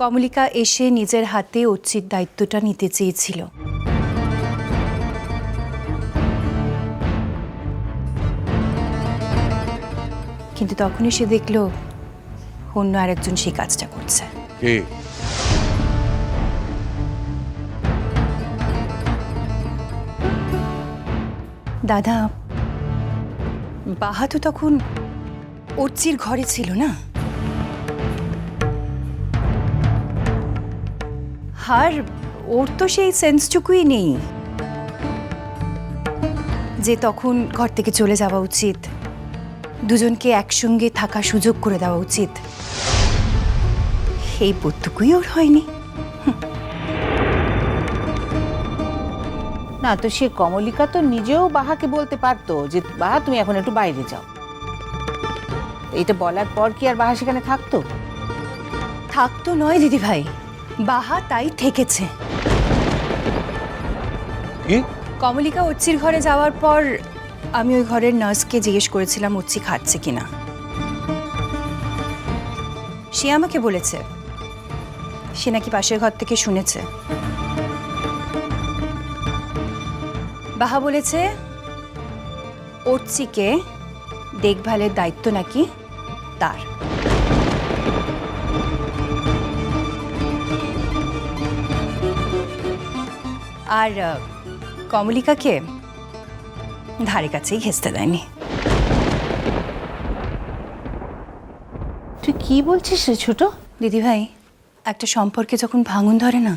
কমলিকা এসে নিজের হাতে অর্চির দায়িত্বটা নিতে চেয়েছিল, কিন্তু তখনই সে দেখল অন্য আরেকজন সেই কাজটা করছে। কে? দাদা, বাহা তো তখন অর্চির ঘরে ছিল না, আর ওর তো সেই সেন্সটুকুই নেই যে তখন ঘর থেকে চলে যাওয়া উচিত, দুজনকে একসঙ্গে থাকার সুযোগ করে দেওয়া উচিত। এই বোধটুকুই ওর হয়নি। না তো সে কমলিকা তো নিজেও বাহাকে বলতে পারতো যে বাহা তুমি এখন একটু বাইরে যাও। এটা বলার পর কি আর বাহা সেখানে থাকতো? থাকতো নয় দিদি ভাই, বাহা তাই থেকেছে। কি? কমলিকা অর্চির ঘরে যাওয়ার পর আমি ওই ঘরের নার্সকে জিজ্ঞেস করেছিলাম অর্চি খাচ্ছে কিনা। সে আমাকে বলেছে সে নাকি পাশের ঘর থেকে শুনেছে। বাহা বলেছে অর্চিকে দেখভালের দায়িত্ব নাকি তার। আর কমলিকাকে ধারে কাছেই ঘেঁচতে দেয়নি। তুই কি বলছিস রে ছোট? দিদি ভাই, একটা সম্পর্কে যখন ভাঙন ধরে না,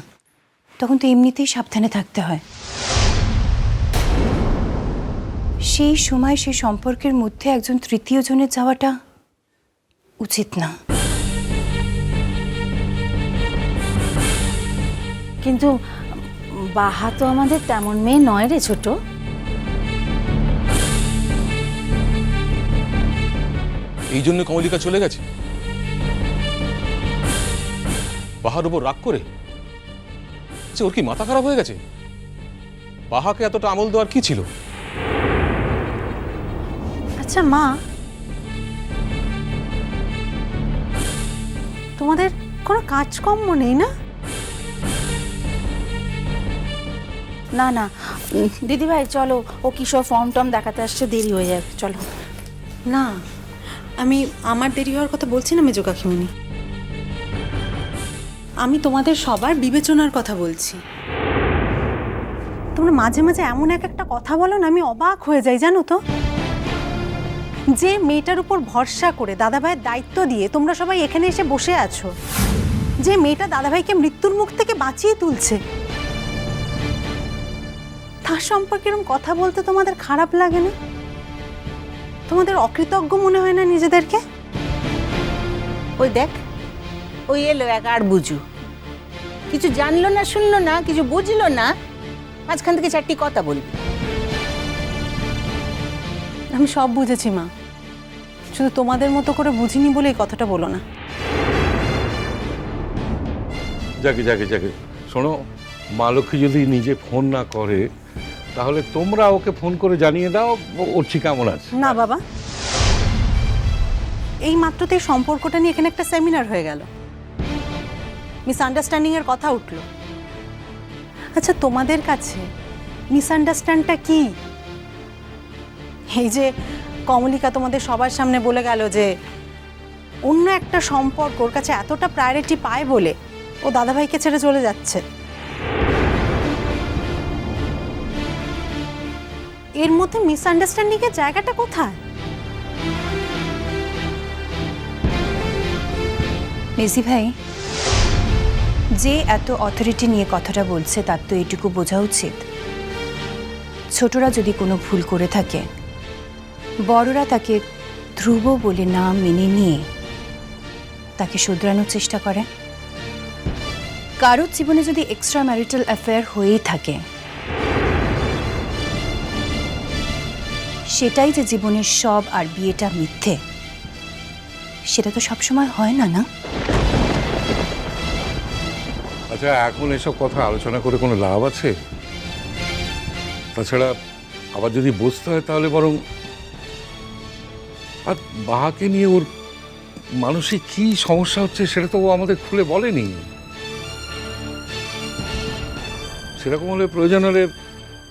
তখন তো এমনিতেই সাবধানে থাকতে হয়। সেই সময় সেই সম্পর্কের মধ্যে একজন তৃতীয় জনের যাওয়াটা উচিত না। কিন্তু বাহা তো আমাদের তেমন মেয়ে নয় রে ছোট। এই জন্য কমলিকা চলে গেছে বাহার উপর রাগ করে? আচ্ছা, ওর কি মাথা খারাপ হয়ে গেছে? বাহাকে এতটা আমল দেওয়ার কি ছিল? আচ্ছা মা, তোমাদের কোনো কাজকর্ম নেই না? না না দিদি ভাই চলো, ও কি সব ফর্ম টর্ম দেখাতে আসছে, দেরি হয়ে যাবে, চলো। না, আমি আমার দেরি হওয়ার কথা বলছি না মেজো কাকিমণি, আমি তোমাদের সবার বিবেচনার কথা বলছি। তোমরা মাঝে মাঝে এমন একটা কথা বলো না, আমি অবাক হয়ে যাই জানো তো। যে মেয়েটার উপর ভরসা করে দাদাভাইয়ের দায়িত্ব দিয়ে তোমরা সবাই এখানে এসে বসে আছো, যে মেয়েটা দাদাভাইকে মৃত্যুর মুখ থেকে বাঁচিয়ে তুলছে, তার সম্পর্কে এরকম কথা বলতে তোমাদের খারাপ লাগে না? তোমাদের অকৃতজ্ঞ মনে হয় না নিজেদেরকে? ওই দেখ, ওই এলো এক আর বুঝু, কিছু জানলো না, শুনলো না, কিছু বুঝলো না, মাঝখান থেকে চারটি কথা বলবি। আমি সব বুঝেছি মা, শুধু তোমাদের মতো করে বুঝিনি বলে এই কথাটা বলো না। যাকে যাকে যাকে শোনো, মা লক্ষ্মী যদি নিজে ফোন না করে তাহলে তোমরা ওকে ফোন করে জানিয়ে দাও অর্চি কেমন আছে। না বাবা, এই মাত্রতেই সম্পর্কটা নিয়ে এখানে একটা সেমিনার হয়ে গেল, মিসআন্ডারস্ট্যান্ডিং এর কথা উঠলো। আচ্ছা, তোমাদের কাছে মিসআন্ডারস্ট্যান্ডটা কি? এই যে কমলিকা তোমাদের সবার সামনে বলে গেল যে অন্য একটা সম্পর্ক ওর কাছে এতটা প্রায়োরিটি পায় বলে ও দাদাভাইকে ছেড়ে চলে যাচ্ছে, এর মধ্যে মিসআন্ডারস্ট্যান্ডিং এর জায়গাটা কোথায়? মেজি ভাই, যে এত অথরিটি নিয়ে কথাটা বলছে তার তো এটুকু বোঝা উচিত, ছোটরা যদি কোনো ভুল করে থাকে বড়রা তাকে ধ্রুব বলে না মেনে নিয়ে তাকে শুধরানোর চেষ্টা করে। কারোর জীবনে যদি এক্সট্রা ম্যারিটাল অ্যাফেয়ার হয়েই থাকে, সেটাই যে জীবনের সব আর বিয়েটা মিথ্যে, সেটা তো সবসময় হয় না, না? আচ্ছা, এখন এসব কথা আলোচনা করে কোনো লাভ আছে? তাছাড়া আবার যদি বসতে হয় তাহলে বরং আর বাহাকে নিয়ে ওর মানুষের কি সমস্যা হচ্ছে সেটা তো ও আমাদের খুলে বলেনি। সেরকম হলে প্রয়োজন হলে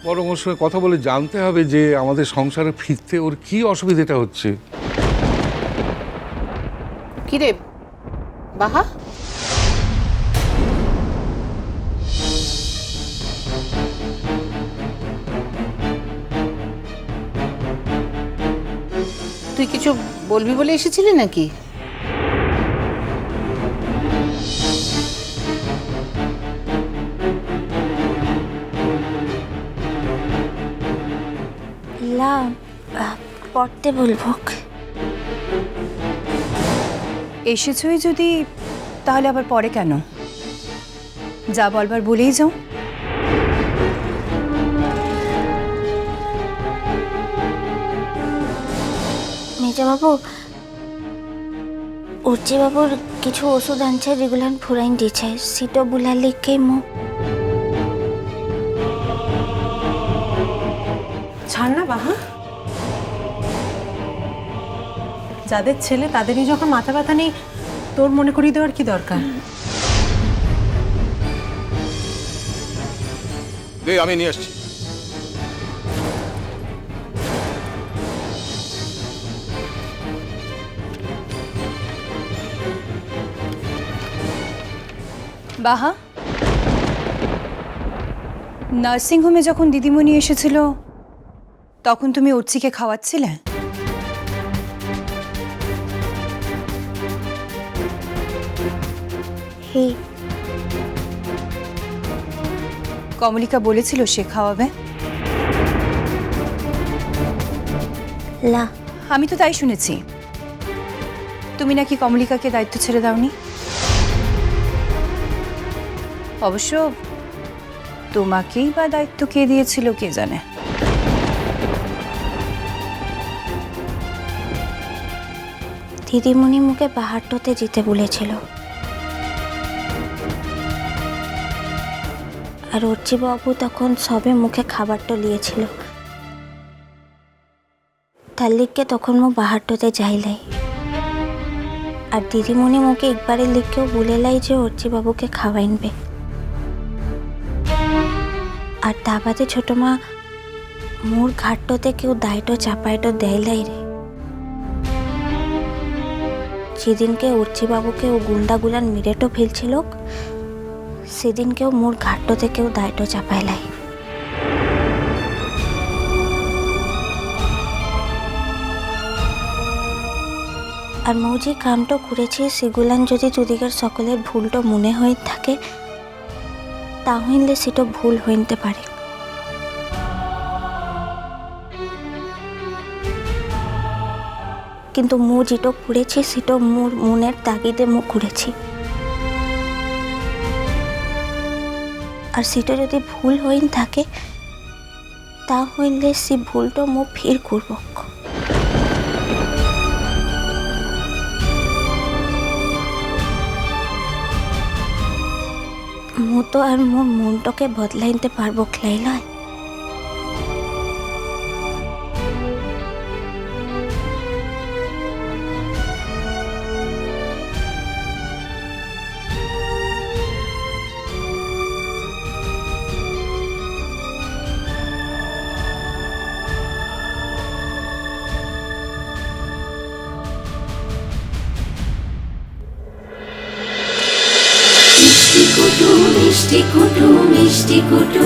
বরং ওর সঙ্গে কথা বলে জানতে হবে যে আমাদের সংসারে ফিরতে ওর কি অসুবিধাটা হচ্ছে। কিরে বাহা, তুই কিছু বলবি বলে এসেছিলি নাকি? লা পড়তে বলবো। এসেছই যদি, তাহলে আবার পরে কেন? যা বলবার বলেই যাও। মেজবাবু, বাবুর কিছু ওষুধ আনছে রেগুলার ফুরাইন দিছে, সিটো বুলালিকে মো। ছাড় না বাহা, যাদের ছেলে তাদেরই যখন মাথা ব্যথা নেই, তোর মনে করিয়ে দেওয়ার কি দরকার? দে, আমি নিয়ে আসছি। বাহা, নার্সিংহোমে যখন দিদিমণি এসেছিল তখন তুমি অর্চিকে খাওয়াচ্ছিলে? হে, কমলিকা বলেছিল সে খাওয়াবে? লা আমি তো তাই শুনেছি। তুমি নাকি কমলিকাকে দায়িত্ব ছেড়ে দাওনি। অবশ্য তোমাকেই বা দায়িত্ব কে দিয়েছিল কে জানে। দিদিমণি মুখে পাহাড়টোতে যেতে বলেছিল, আর বাবু তখন সবে মুখে খাবারটা নিয়েছিল। তার লিখকে তখন মো বাহারটোতে যাইলাই, আর দিদিমণি মুখে একবারের লিখকেও বলেলাই যে বাবুকে খাওয়াইনবে। আর তা বাদে ছোট মা মোর ঘাটটোতে কেউ দায়টো চাপাইটো দেয়লাই রে। যেদিনকে বাবুকে ও গুন্ডাগুলান মিরেটো ফেলছিল, সেদিনকেও মোর ঘাটটোতে কেউ দায়টো চাপাইলাই। আর মৌ যে কামটা করেছি সেগুলান যদি তোদিকের সকলের ভুলটা মনে হয়ে থাকে, তাহলে সেটা ভুল হইতে পারে। কিন্তু মু যেটা করেছি সেটা মোর মনের তাগিদে মু করেছি, আর সেটা যদি ভুল হইন থাকে তাহলে সে ভুলটা মু ফির করব। মু তো আর মোর মনটাকে বদলাইতে পারবো ক্লাইলয়। মিষ্টি কুটু মিষ্টি কুটু মিষ্টি কুটু।